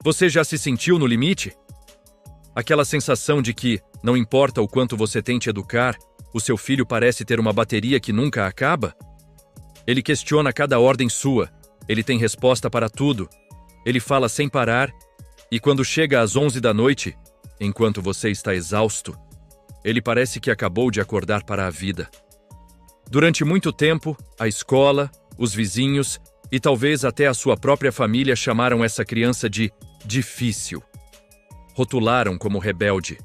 Você já se sentiu no limite? Aquela sensação de que, não importa o quanto você tente educar, o seu filho parece ter uma bateria que nunca acaba? Ele questiona cada ordem sua, ele tem resposta para tudo, ele fala sem parar, e quando chega às 11 da noite, enquanto você está exausto, ele parece que acabou de acordar para a vida. Durante muito tempo, a escola, os vizinhos e talvez até a sua própria família chamaram essa criança de difícil. Rotularam como rebelde,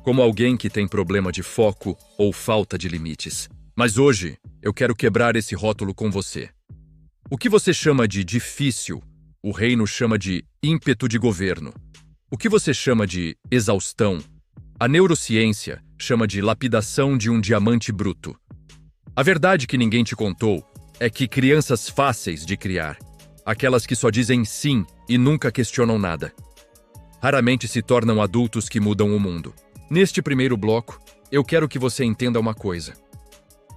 como alguém que tem problema de foco ou falta de limites. Mas hoje, eu quero quebrar esse rótulo com você. O que você chama de difícil, o reino chama de ímpeto de governo. O que você chama de exaustão, a neurociência chama de lapidação de um diamante bruto. A verdade que ninguém te contou é que crianças fáceis de criar, aquelas que só dizem sim e nunca questionam nada, raramente se tornam adultos que mudam o mundo. Neste primeiro bloco, eu quero que você entenda uma coisa.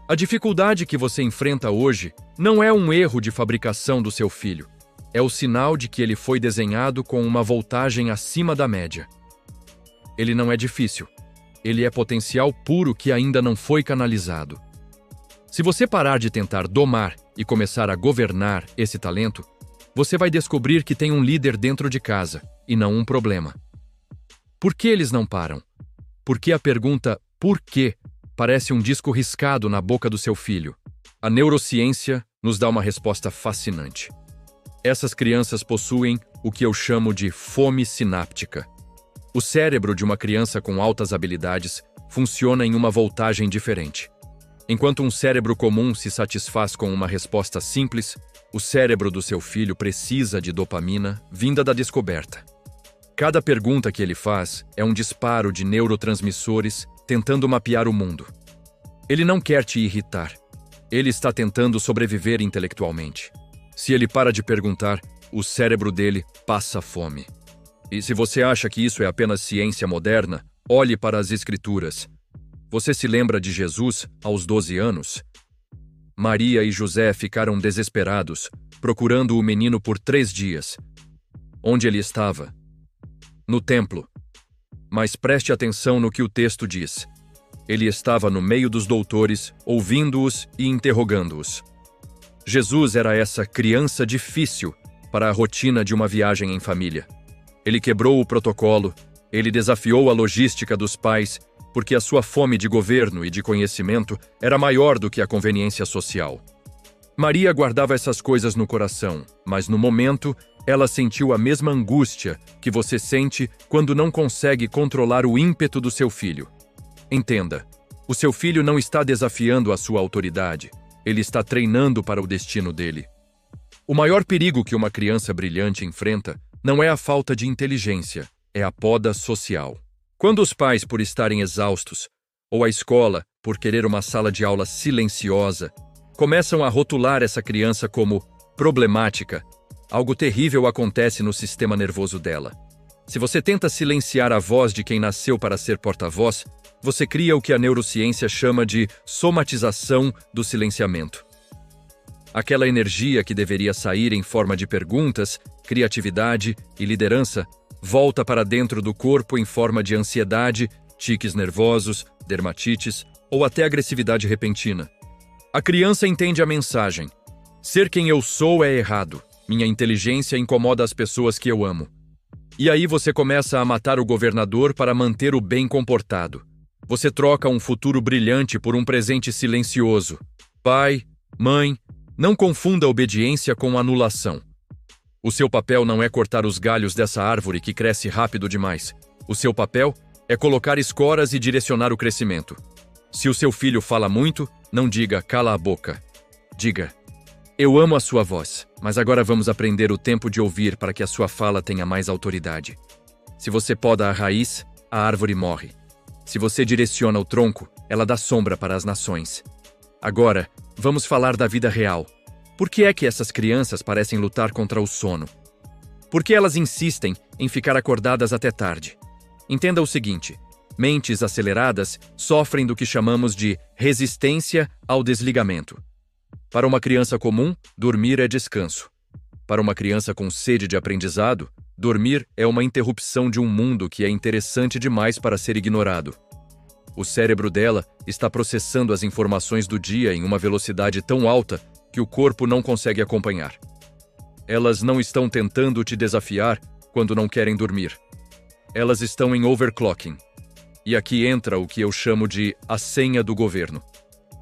A dificuldade que você enfrenta hoje não é um erro de fabricação do seu filho. É o sinal de que ele foi desenhado com uma voltagem acima da média. Ele não é difícil. Ele é potencial puro que ainda não foi canalizado. Se você parar de tentar domar e começar a governar esse talento, você vai descobrir que tem um líder dentro de casa e não um problema. Por que eles não param? Porque a pergunta "por quê?" parece um disco riscado na boca do seu filho. A neurociência nos dá uma resposta fascinante. Essas crianças possuem o que eu chamo de fome sináptica. O cérebro de uma criança com altas habilidades funciona em uma voltagem diferente. Enquanto um cérebro comum se satisfaz com uma resposta simples, o cérebro do seu filho precisa de dopamina vinda da descoberta. Cada pergunta que ele faz é um disparo de neurotransmissores tentando mapear o mundo. Ele não quer te irritar. Ele está tentando sobreviver intelectualmente. Se ele para de perguntar, o cérebro dele passa fome. E se você acha que isso é apenas ciência moderna, olhe para as Escrituras. Você se lembra de Jesus aos 12 anos? Maria e José ficaram desesperados, procurando o menino por 3 dias. Onde ele estava? No templo. Mas preste atenção no que o texto diz. Ele estava no meio dos doutores, ouvindo-os e interrogando-os. Jesus era essa criança difícil para a rotina de uma viagem em família. Ele quebrou o protocolo, ele desafiou a logística dos pais, porque a sua fome de governo e de conhecimento era maior do que a conveniência social. Maria guardava essas coisas no coração, mas no momento, ela sentiu a mesma angústia que você sente quando não consegue controlar o ímpeto do seu filho. Entenda, o seu filho não está desafiando a sua autoridade, ele está treinando para o destino dele. O maior perigo que uma criança brilhante enfrenta não é a falta de inteligência, é a poda social. Quando os pais, por estarem exaustos, ou a escola, por querer uma sala de aula silenciosa, começam a rotular essa criança como problemática, algo terrível acontece no sistema nervoso dela. Se você tenta silenciar a voz de quem nasceu para ser porta-voz, você cria o que a neurociência chama de somatização do silenciamento. Aquela energia que deveria sair em forma de perguntas, criatividade e liderança volta para dentro do corpo em forma de ansiedade, tiques nervosos, dermatites ou até agressividade repentina. A criança entende a mensagem. Ser quem eu sou é errado. Minha inteligência incomoda as pessoas que eu amo. E aí você começa a matar o governador para manter o bem comportado. Você troca um futuro brilhante por um presente silencioso. Pai, mãe, não confunda obediência com anulação. O seu papel não é cortar os galhos dessa árvore que cresce rápido demais. O seu papel é colocar escoras e direcionar o crescimento. Se o seu filho fala muito, não diga "cala a boca". Diga "eu amo a sua voz, mas agora vamos aprender o tempo de ouvir para que a sua fala tenha mais autoridade". Se você poda a raiz, a árvore morre. Se você direciona o tronco, ela dá sombra para as nações. Agora, vamos falar da vida real. Por que é que essas crianças parecem lutar contra o sono? Por que elas insistem em ficar acordadas até tarde? Entenda o seguinte: mentes aceleradas sofrem do que chamamos de resistência ao desligamento. Para uma criança comum, dormir é descanso. Para uma criança com sede de aprendizado, Dormir é uma interrupção de um mundo que é interessante demais para ser ignorado. O cérebro dela está processando as informações do dia em uma velocidade tão alta que o corpo não consegue acompanhar. Elas não estão tentando te desafiar quando não querem dormir. Elas estão em overclocking. E aqui entra o que eu chamo de a senha do governo.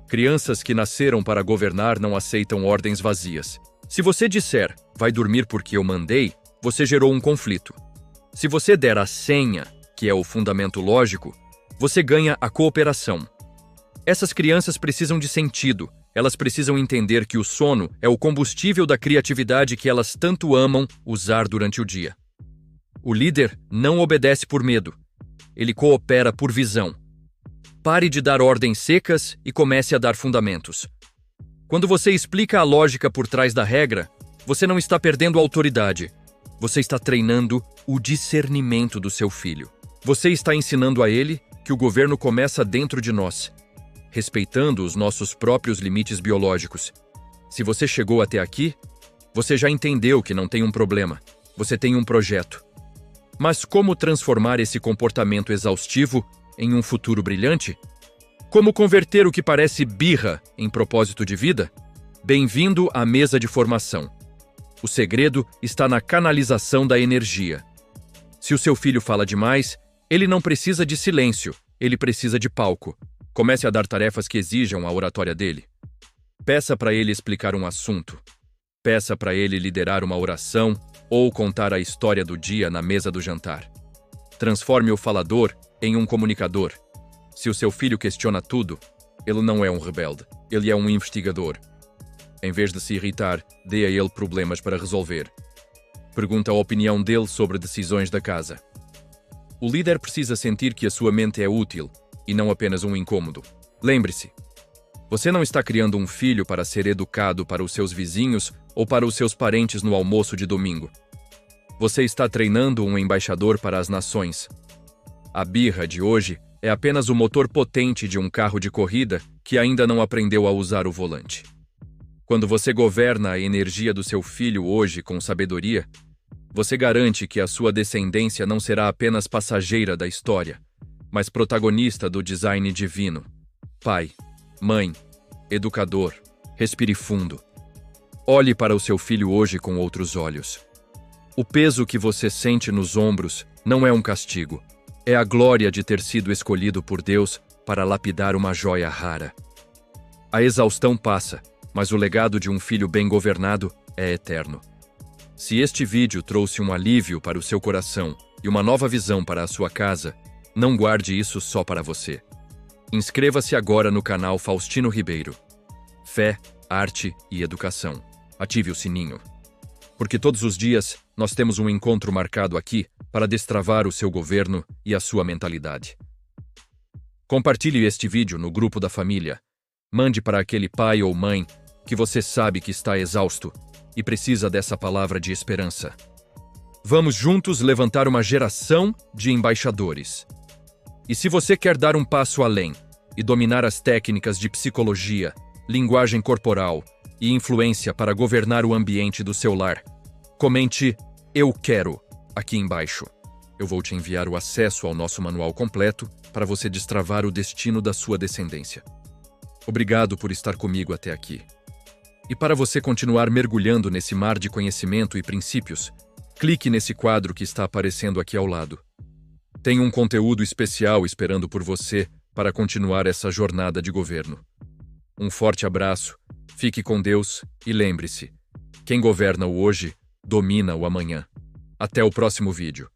Crianças que nasceram para governar não aceitam ordens vazias. Se você disser, vai dormir porque eu mandei, você gerou um conflito. Se você der a senha, que é o fundamento lógico, você ganha a cooperação. Essas crianças precisam de sentido. Elas precisam entender que o sono é o combustível da criatividade que elas tanto amam usar durante o dia. O líder não obedece por medo. Ele coopera por visão. Pare de dar ordens secas e comece a dar fundamentos. Quando você explica a lógica por trás da regra, você não está perdendo a autoridade. Você está treinando o discernimento do seu filho. Você está ensinando a ele que o governo começa dentro de nós, respeitando os nossos próprios limites biológicos. Se você chegou até aqui, você já entendeu que não tem um problema. Você tem um projeto. Mas como transformar esse comportamento exaustivo em um futuro brilhante? Como converter o que parece birra em propósito de vida? Bem-vindo à mesa de formação. O segredo está na canalização da energia. Se o seu filho fala demais, ele não precisa de silêncio, ele precisa de palco. Comece a dar tarefas que exijam a oratória dele. Peça para ele explicar um assunto. Peça para ele liderar uma oração ou contar a história do dia na mesa do jantar. Transforme o falador em um comunicador. Se o seu filho questiona tudo, ele não é um rebelde, ele é um investigador. Em vez de se irritar, dê a ele problemas para resolver. Pergunta a opinião dele sobre decisões da casa. O líder precisa sentir que a sua mente é útil e não apenas um incômodo. Lembre-se, você não está criando um filho para ser educado para os seus vizinhos ou para os seus parentes no almoço de domingo. Você está treinando um embaixador para as nações. A birra de hoje é apenas o motor potente de um carro de corrida que ainda não aprendeu a usar o volante. Quando você governa a energia do seu filho hoje com sabedoria, você garante que a sua descendência não será apenas passageira da história, mas protagonista do design divino. Pai, mãe, educador, respire fundo. Olhe para o seu filho hoje com outros olhos. O peso que você sente nos ombros não é um castigo. É a glória de ter sido escolhido por Deus para lapidar uma joia rara. A exaustão passa, mas o legado de um filho bem governado é eterno. Se este vídeo trouxe um alívio para o seu coração e uma nova visão para a sua casa, não guarde isso só para você. Inscreva-se agora no canal Faustino Ribeiro. Fé, arte e educação. Ative o sininho. Porque todos os dias nós temos um encontro marcado aqui para destravar o seu governo e a sua mentalidade. Compartilhe este vídeo no grupo da família. Mande para aquele pai ou mãe que você sabe que está exausto e precisa dessa palavra de esperança. Vamos juntos levantar uma geração de embaixadores. E se você quer dar um passo além e dominar as técnicas de psicologia, linguagem corporal e influência para governar o ambiente do seu lar, comente "Eu quero" aqui embaixo. Eu vou te enviar o acesso ao nosso manual completo para você destravar o destino da sua descendência. Obrigado por estar comigo até aqui. E para você continuar mergulhando nesse mar de conhecimento e princípios, clique nesse quadro que está aparecendo aqui ao lado. Tem um conteúdo especial esperando por você para continuar essa jornada de governo. Um forte abraço, fique com Deus e lembre-se, quem governa o hoje, domina o amanhã. Até o próximo vídeo.